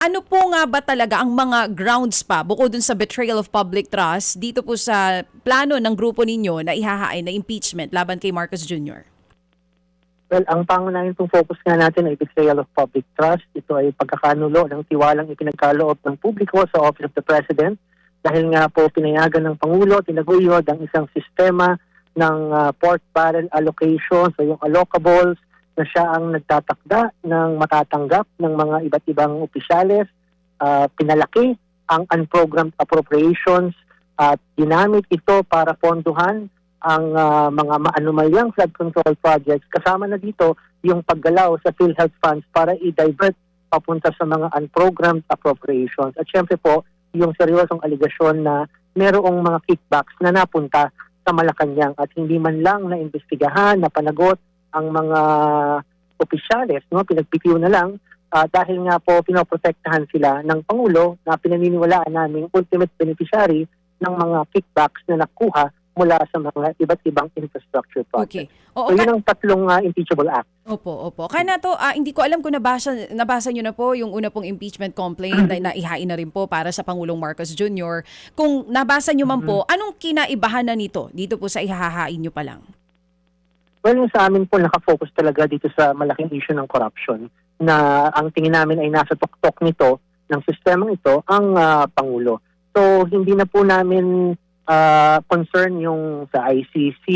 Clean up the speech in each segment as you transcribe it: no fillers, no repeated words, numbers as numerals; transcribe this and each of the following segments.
Ano po nga ba talaga ang mga grounds pa bukod dun sa betrayal of public trust dito po sa plano ng grupo ninyo na ihahain na impeachment laban kay Marcos Jr.? Well, ang pangunahing pong focus nga natin ay betrayal of public trust. Ito ay pagkakanulo ng tiwalang ipinagkaloob ng publiko sa Office of the President dahil nga po pinayagan ng Pangulo, tinaguyod ang isang sistema ng pork barrel allocation, so yung allocables, na siya ang nagtatakda ng matatanggap ng mga iba't ibang opisyales, pinalaki ang unprogrammed appropriations at ginamit ito para ponduhan ang mga maanumalyang flood control projects. Kasama na dito yung paggalaw sa PhilHealth funds para i-divert papunta sa mga unprogrammed appropriations. At syempre po, yung seryosong aligasyon na merong mga kickbacks na napunta sa Malacanang at hindi man lang na-imbestigahan, napanagot ang mga opisyales, no? Pinagpitiw na lang dahil nga po pinoprotektahan sila ng Pangulo na pinaniniwalaan naming ultimate beneficiary ng mga kickbacks na nakuha mula sa mga iba't ibang infrastructure Okay. projects. Oo, So yun ang tatlong impeachable act. opo. Kaya na to, hindi ko alam kung nabasa nyo na po yung una pong impeachment complaint na ihain na rin po para sa Pangulong Marcos Jr. Kung nabasa nyo man po, anong kinaibahan na nito dito po sa ihahain nyo pa lang? Well, yung sa amin po nakafocus talaga dito sa malaking issue ng corruption na ang tingin namin ay nasa tuktok nito ng sistemang ito ang Pangulo. So hindi na po namin concern yung sa ICC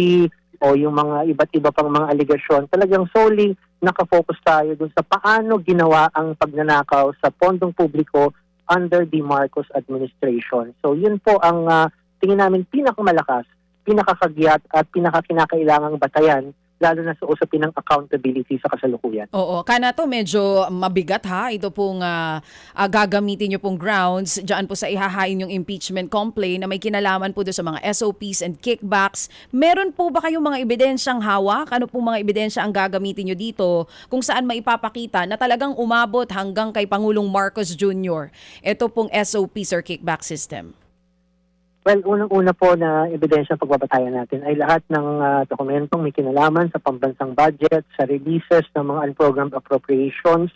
o yung mga iba't iba pang mga aligasyon. Talagang solely nakafocus tayo dun sa paano ginawa ang pagnanakaw sa pondong publiko under the Marcos administration. So yun po ang tingin namin pinakamalakas, pinakakagyat at pinakakinakailangang batayan lalo na sa usapin ng accountability sa kasalukuyan. Oo, kana to medyo mabigat ha. Ito pong gagamitin nyo pong grounds dyan po sa ihahain yung impeachment complaint na may kinalaman po doon sa mga SOPs and kickbacks. Meron po ba kayong mga ebidensyang hawak? Ano pong mga ebidensya ang gagamitin nyo dito kung saan maipapakita na talagang umabot hanggang kay Pangulong Marcos Jr. Ito pong SOPs or kickback system? Well, unang-una po na ebidensya pagbabatayan natin ay lahat ng dokumentong may kinalaman sa pambansang budget, sa releases ng mga unprogrammed appropriations,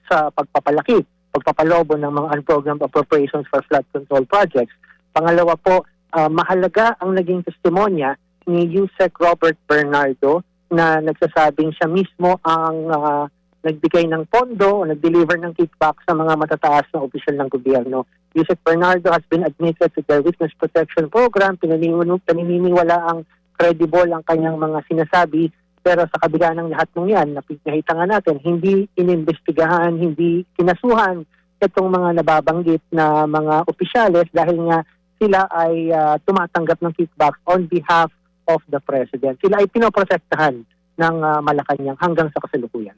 sa pagpapalobo ng mga unprogrammed appropriations for flood control projects. Pangalawa po, mahalaga ang naging testimonya ni Yusek Robert Bernardo na nagsasabing siya mismo ang nagbigay ng pondo o nag-deliver ng kickback sa mga matataas na opisyal ng gobyerno. Yusek Bernardo has been admitted to the Witness Protection Program. Pinaniniwala ang credible ang kanyang mga sinasabi. Pero sa kabila ng lahat ng yan, nakita nga natin, hindi inimbestigahan, hindi kinasuhan itong mga nababanggit na mga opisyales dahil nga sila ay tumatanggap ng kickbacks on behalf of the President. Sila ay pinoprotektahan ng Malacanang hanggang sa kasalukuyan.